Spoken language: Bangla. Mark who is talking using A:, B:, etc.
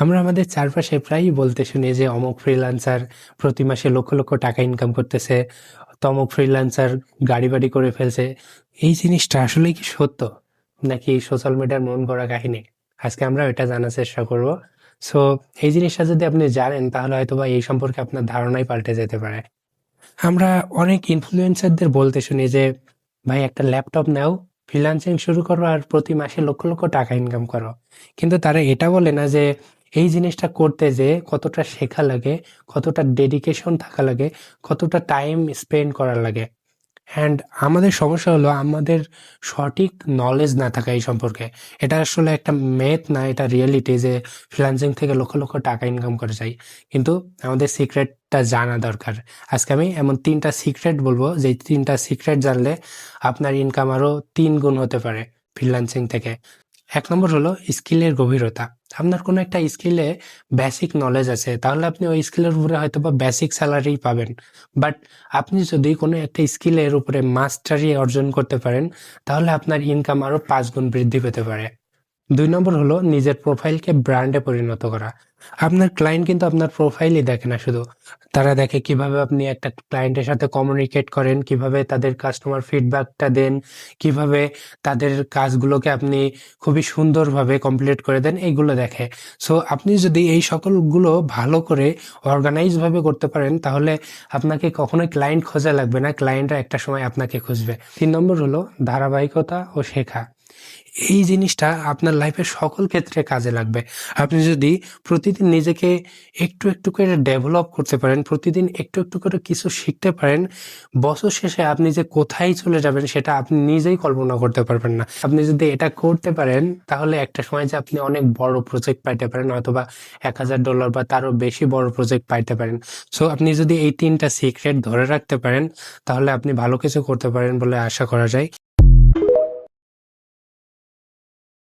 A: আমরা আমাদের চারপাশে প্রায়ই বলতে শুনি যে অমুক ফ্রিল্যান্সার প্রতি মাসে লক্ষ লক্ষ টাকা ইনকাম করতেছে, তমুক ফ্রিল্যান্সার গাড়ি বাড়ি করে ফেলছে। এই জিনিসটা আসলে কি সত্য, নাকি সোশ্যাল মিডিয়ার মন গড়া কাহিনী? আজকে আমরা এটা জানার চেষ্টা করব। সো এই জিনিসটা যদি আপনি জানেন তাহলে হয়তোবা এই সম্পর্কে আপনার ধারণাই পাল্টে যেতে পারে। আমরা অনেক ইনফ্লুয়েন্সারদের বলতে শুনি যে ভাই একটা ল্যাপটপ নাও, ফ্রিল্যান্সিং শুরু করো আর প্রতি মাসে লক্ষ লক্ষ টাকা ইনকাম করো। কিন্তু তারা এটা বলে না যে এই জিনিসটা করতে যে কতটা শেখা লাগে, কতটা ডেডিকেশন থাকা লাগে, কতটা টাইম স্পেন্ড করার লাগে। অ্যান্ড আমাদের সমস্যা হলো আমাদের সঠিক নলেজ না থাকা এই সম্পর্কে। এটা আসলে একটা মেথ না, এটা রিয়েলিটি যে ফ্রিল্যান্সিং থেকে লক্ষ লক্ষ টাকা ইনকাম করা যায়। কিন্তু আমাদের সিক্রেটটা জানা দরকার। আজকে আমি এমন 3টা সিক্রেট বলবো, যে 3টা সিক্রেট জানলে আপনার ইনকাম আরও 3 গুণ হতে পারে ফ্রিল্যান্সিং থেকে। 1 নম্বর হলো স্কিলের গভীরতা। আপনার কোনো একটা স্কিলে বেসিক নলেজ আছে, তাহলে আপনি ওই স্কিলের উপরে হয়তো বা বেসিক স্যালারি পাবেন। বাট আপনি যদি কোনো একটা স্কিলের উপরে মাস্টারি অর্জন করতে পারেন, তাহলে আপনার ইনকাম আরও 5 গুণ বৃদ্ধি পেতে পারে। 2 নম্বর হলো নিজের প্রোফাইলকে ব্র্যান্ডে পরিণত করা। আপনার ক্লায়েন্ট কিন্তু আপনার প্রোফাইলই দেখে না শুধু, তারা দেখে কিভাবে আপনি একটা ক্লায়েন্টের সাথে কমিউনিকেট করেন, কিভাবে তাদের কাস্টমার ফিডব্যাকটা দেন, কিভাবে তাদের কাজগুলোকে আপনি খুবই সুন্দরভাবে কমপ্লিট করে দেন, এইগুলো দেখে। সো আপনি যদি এই সকলগুলো ভালো করে অর্গানাইজভাবে করতে পারেন, তাহলে আপনাকে কখনোই ক্লায়েন্ট খোঁজা লাগবে না, ক্লায়েন্টরা একটা সময় আপনাকে খুঁজবে। 3 নম্বর হলো ধারাবাহিকতা ও শেখা। এই জিনিসটা আপনার লাইফের সকল ক্ষেত্রে কাজে লাগবে। আপনি যদি প্রতিদিন নিজেকে একটু একটু করে ডেভেলপ করতে পারেন, প্রতিদিন একটু একটু করে কিছু শিখতে পারেন, বছর শেষে আপনি যে কোথায় চলে যাবেন সেটা আপনি নিজেই কল্পনা করতে পারবেন না। আপনি যদি এটা করতে পারেন, তাহলে একটা সময় যে আপনি অনেক বড় প্রজেক্ট পাইতে পারেন, অথবা $1000 বা তারও বেশি বড় প্রজেক্ট পাইতে পারেন। সো আপনি যদি এই 3টা সিক্রেট ধরে রাখতে পারেন, তাহলে আপনি ভালো কিছু করতে পারেন বলে আশা করা যায়।